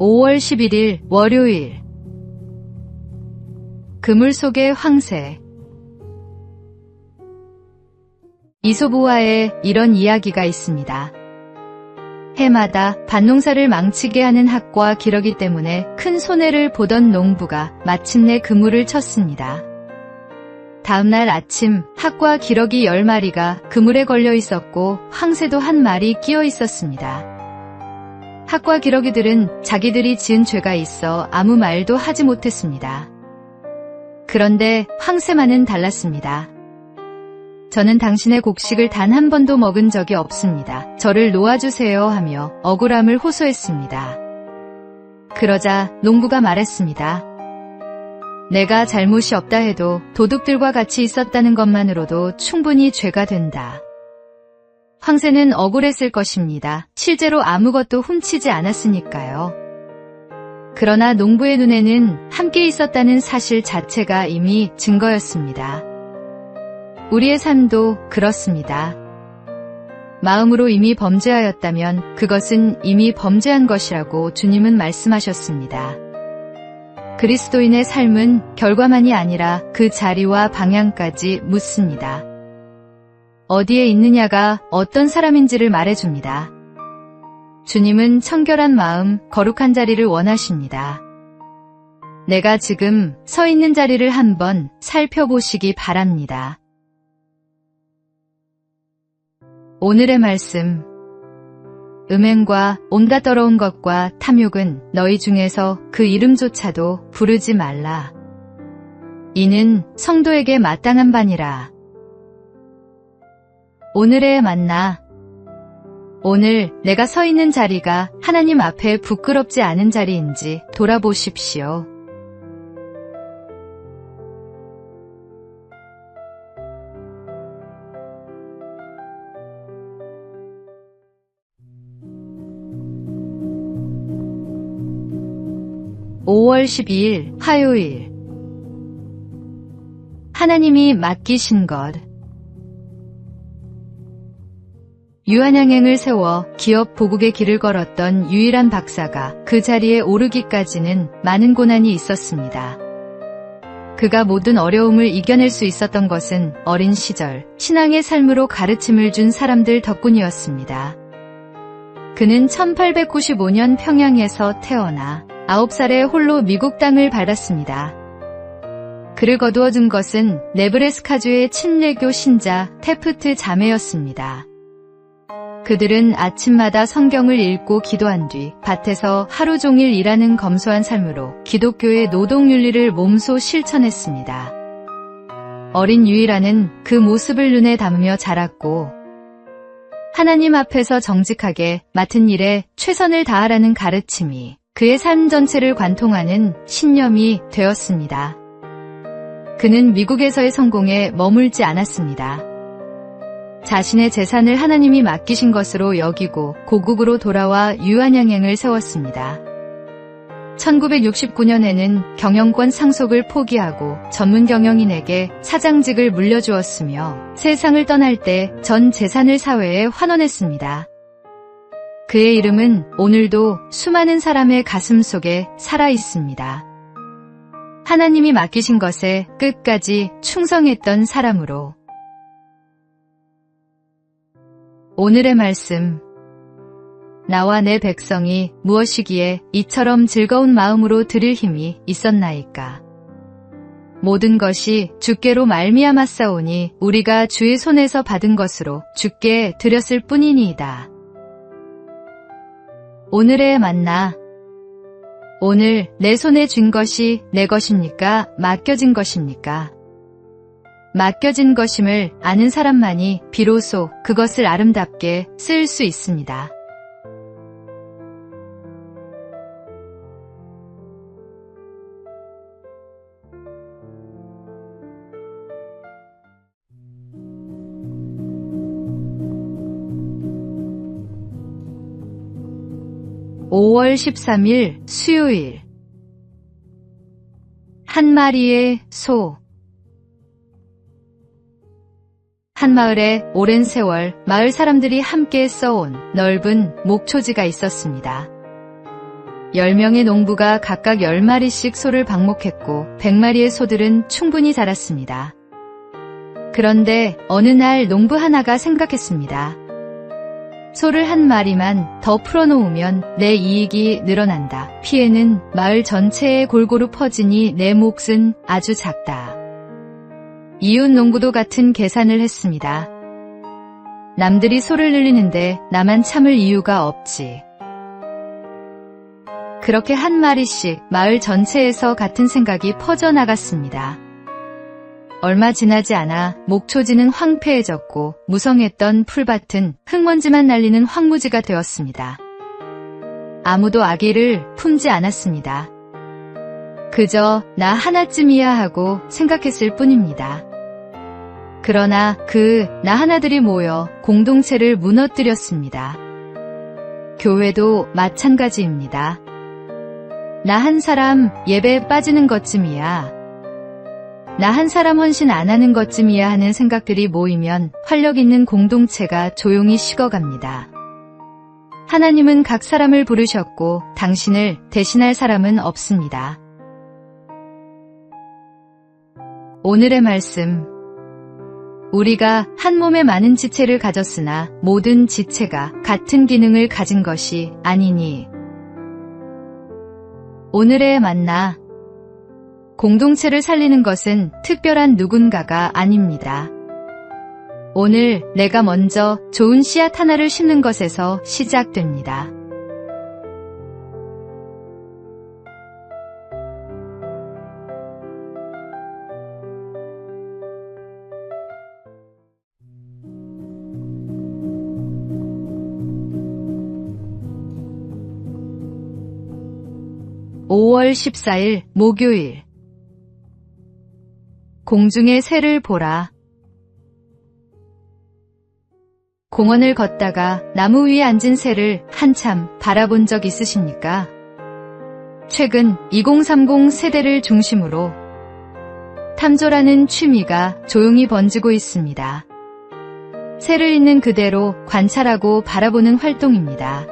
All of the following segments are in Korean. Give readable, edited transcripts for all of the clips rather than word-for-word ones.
5월 11일 월요일. 그물 속의 황새. 이솝우화에 이런 이야기가 있습니다. 해마다 밭농사를 망치게 하는 학과 기러기 때문에 큰 손해를 보던 농부가 마침내 그물을 쳤습니다. 다음날 아침 학과 기러기 10마리가 그물에 걸려 있었고 황새도 한 마리 끼어 있었습니다. 학과 기러기들은 자기들이 지은 죄가 있어 아무 말도 하지 못했습니다. 그런데 황새만은 달랐습니다. 저는 당신의 곡식을 단 한 번도 먹은 적이 없습니다. 저를 놓아주세요 하며 억울함을 호소했습니다. 그러자 농부가 말했습니다. 내가 잘못이 없다 해도 도둑들과 같이 있었다는 것만으로도 충분히 죄가 된다. 황새는 억울했을 것입니다. 실제로 아무것도 훔치지 않았으니까요. 그러나 농부의 눈에는 함께 있었다는 사실 자체가 이미 증거였습니다. 우리의 삶도 그렇습니다. 마음으로 이미 범죄하였다면 그것은 이미 범죄한 것이라고 주님은 말씀하셨습니다. 그리스도인의 삶은 결과만이 아니라 그 자리와 방향까지 묻습니다. 어디에 있느냐가 어떤 사람인지를 말해줍니다. 주님은 청결한 마음, 거룩한 자리를 원하십니다. 내가 지금 서 있는 자리를 한번 살펴보시기 바랍니다. 오늘의 말씀. 음행과 온갖 더러운 것과 탐욕은 너희 중에서 그 이름조차도 부르지 말라. 이는 성도에게 마땅한 바니라. 오늘의 만나. 오늘 내가 서 있는 자리가 하나님 앞에 부끄럽지 않은 자리인지 돌아보십시오. (5월 12일) 화요일. 하나님이 맡기신 것. 유한양행을 세워 기업 보국의 길을 걸었던 유일한 박사가 그 자리에 오르기까지는 많은 고난이 있었습니다. 그가 모든 어려움을 이겨낼 수 있었던 것은 어린 시절 신앙의 삶으로 가르침을 준 사람들 덕분이었습니다. 그는 1895년 평양에서 태어나 9살에 홀로 미국 땅을 밟았습니다. 그를 거두어준 것은 네브래스카주의 친례교 신자 테프트 자매였습니다. 그들은 아침마다 성경을 읽고 기도한 뒤 밭에서 하루 종일 일하는 검소한 삶으로 기독교의 노동윤리를 몸소 실천했습니다. 어린 유이라는 그 모습을 눈에 담으며 자랐고 하나님 앞에서 정직하게 맡은 일에 최선을 다하라는 가르침이 그의 삶 전체를 관통하는 신념이 되었습니다. 그는 미국에서의 성공에 머물지 않았습니다. 자신의 재산을 하나님이 맡기신 것으로 여기고 고국으로 돌아와 유한양행을 세웠습니다. 1969년에는 경영권 상속을 포기하고 전문 경영인에게 사장직을 물려주었으며 세상을 떠날 때 전 재산을 사회에 환원했습니다. 그의 이름은 오늘도 수많은 사람의 가슴 속에 살아 있습니다. 하나님이 맡기신 것에 끝까지 충성했던 사람으로. 오늘의 말씀. 나와 내 백성이 무엇이기에 이처럼 즐거운 마음으로 드릴 힘이 있었나이까. 모든 것이 주께로 말미암았사오니 우리가 주의 손에서 받은 것으로 주께 드렸을 뿐이니이다. 오늘의 만나. 오늘 내 손에 쥔 것이 내 것입니까? 맡겨진 것입니까? 맡겨진 것임을 아는 사람만이 비로소 그것을 아름답게 쓸 수 있습니다. (5월 13일) 수요일. 한 마리의 소. 한 마을에 오랜 세월 마을 사람들이 함께 써온 넓은 목초지가 있었습니다. 10명의 농부가 각각 10마리씩 소를 방목했고 100마리의 소들은 충분히 자랐습니다. 그런데 어느 날 농부 하나가 생각했습니다. 소를 한 마리만 더 풀어놓으면 내 이익이 늘어난다. 피해는 마을 전체에 골고루 퍼지니 내 몫은 아주 작다. 이웃 농부도 같은 계산을 했습니다. 남들이 소를 늘리는데 나만 참을 이유가 없지. 그렇게 한 마리씩 마을 전체에서 같은 생각이 퍼져나갔습니다. 얼마 지나지 않아 목초지는 황폐해졌고 무성했던 풀밭은 흙먼지만 날리는 황무지가 되었습니다. 아무도 아기를 품지 않았습니다. 그저 나 하나쯤이야 하고 생각했을 뿐입니다. 그러나 그 나 하나들이 모여 공동체를 무너뜨렸습니다. 교회도 마찬가지입니다. 나 한 사람 예배에 빠지는 것쯤이야. 나 한 사람 헌신 안 하는 것쯤이야 하는 생각들이 모이면 활력 있는 공동체가 조용히 식어갑니다. 하나님은 각 사람을 부르셨고 당신을 대신할 사람은 없습니다. 오늘의 말씀. 우리가 한 몸에 많은 지체를 가졌으나 모든 지체가 같은 기능을 가진 것이 아니니. 오늘의 만나. 공동체를 살리는 것은 특별한 누군가가 아닙니다. 오늘 내가 먼저 좋은 씨앗 하나를 심는 것에서 시작됩니다. (5월 14일) 목요일. 공중의 새를 보라. 공원을 걷다가 나무 위에 앉은 새를 한참 바라본 적 있으십니까? 최근 2030 세대를 중심으로 탐조라는 취미가 조용히 번지고 있습니다. 새를 있는 그대로 관찰하고 바라보는 활동입니다.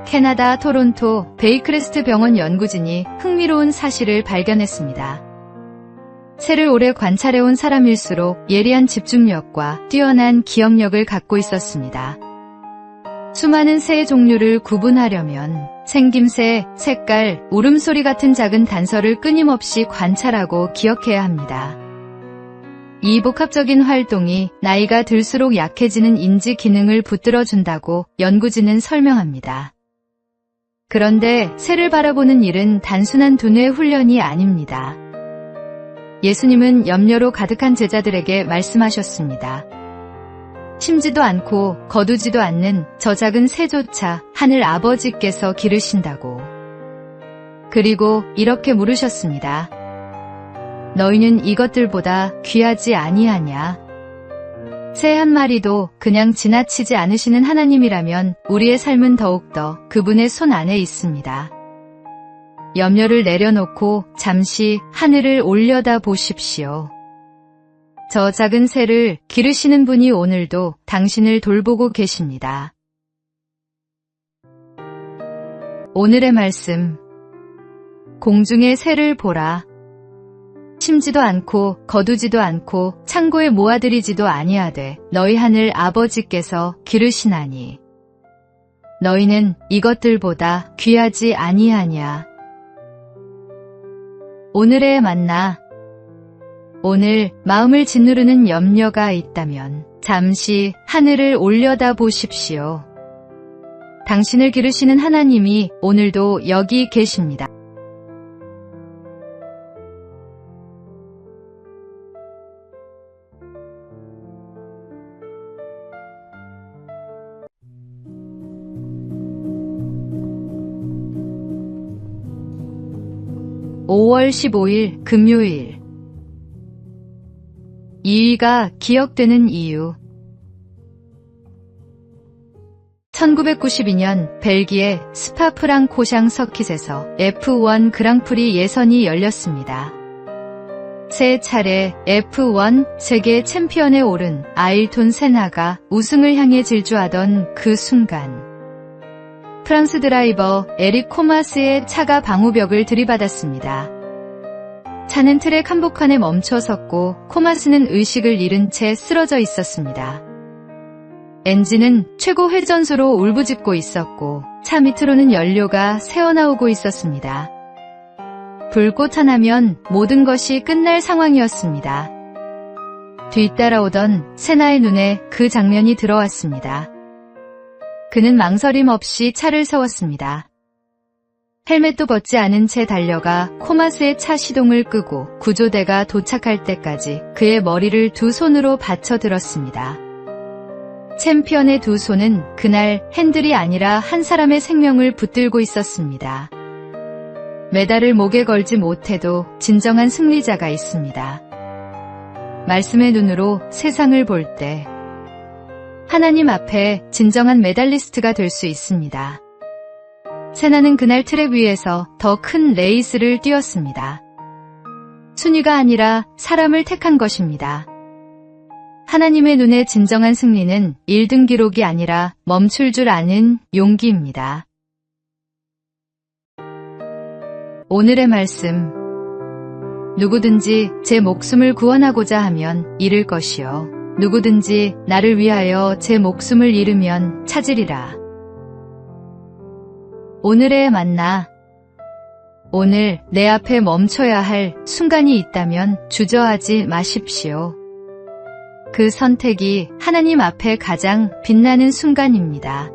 캐나다 토론토 베이크레스트 병원 연구진이 흥미로운 사실을 발견했습니다. 새를 오래 관찰해온 사람일수록 예리한 집중력과 뛰어난 기억력을 갖고 있었습니다. 수많은 새의 종류를 구분하려면 생김새, 색깔, 울음소리 같은 작은 단서를 끊임없이 관찰하고 기억해야 합니다. 이 복합적인 활동이 나이가 들수록 약해지는 인지 기능을 붙들어준다고 연구진은 설명합니다. 그런데 새를 바라보는 일은 단순한 두뇌 훈련이 아닙니다. 예수님은 염려로 가득한 제자들에게 말씀하셨습니다. 심지도 않고 거두지도 않는 저 작은 새조차 하늘 아버지께서 기르신다고. 그리고 이렇게 물으셨습니다. 너희는 이것들보다 귀하지 아니하냐? 새 한 마리도 그냥 지나치지 않으시는 하나님이라면 우리의 삶은 더욱더 그분의 손 안에 있습니다. 염려를 내려놓고 잠시 하늘을 올려다 보십시오. 저 작은 새를 기르시는 분이 오늘도 당신을 돌보고 계십니다. 오늘의 말씀. 공중의 새를 보라. 심지도 않고 거두지도 않고 창고에 모아들이지도 아니하되 너희 하늘 아버지께서 기르시나니. 너희는 이것들보다 귀하지 아니하냐. 오늘의 만나. 오늘 마음을 짓누르는 염려가 있다면 잠시 하늘을 올려다 보십시오. 당신을 기르시는 하나님이 오늘도 여기 계십니다. (5월 15일) 금요일. 이위가 기억되는 이유. 1992년 벨기에 스파프랑코샹 서킷에서 F1 그랑프리 예선이 열렸습니다. 세 차례 F1 세계 챔피언에 오른 아일톤 세나가 우승을 향해 질주하던 그 순간, 프랑스 드라이버 에릭 코마스의 차가 방호벽을 들이받았습니다. 차는 트랙 한복판에 멈춰 섰고 코마스는 의식을 잃은 채 쓰러져 있었습니다. 엔진은 최고 회전수로 울부짖고 있었고 차 밑으로는 연료가 새어나오고 있었습니다. 불꽃 하나면 모든 것이 끝날 상황이었습니다. 뒤따라오던 세나의 눈에 그 장면이 들어왔습니다. 그는 망설임 없이 차를 세웠습니다. 헬멧도 벗지 않은 채 달려가 코마스의 차 시동을 끄고 구조대가 도착할 때까지 그의 머리를 두 손으로 받쳐 들었습니다. 챔피언의 두 손은 그날 핸들이 아니라 한 사람의 생명을 붙들고 있었습니다. 메달을 목에 걸지 못해도 진정한 승리자가 있습니다. 말씀의 눈으로 세상을 볼 때 하나님 앞에 진정한 메달리스트가 될 수 있습니다. 세나는 그날 트랙 위에서 더 큰 레이스를 뛰었습니다. 순위가 아니라 사람을 택한 것입니다. 하나님의 눈에 진정한 승리는 1등 기록이 아니라 멈출 줄 아는 용기입니다. 오늘의 말씀. 누구든지 제 목숨을 구원하고자 하면 잃을 것이요. 누구든지 나를 위하여 제 목숨을 잃으면 찾으리라. 오늘의 만나. 오늘 내 앞에 멈춰야 할 순간이 있다면 주저하지 마십시오. 그 선택이 하나님 앞에 가장 빛나는 순간입니다.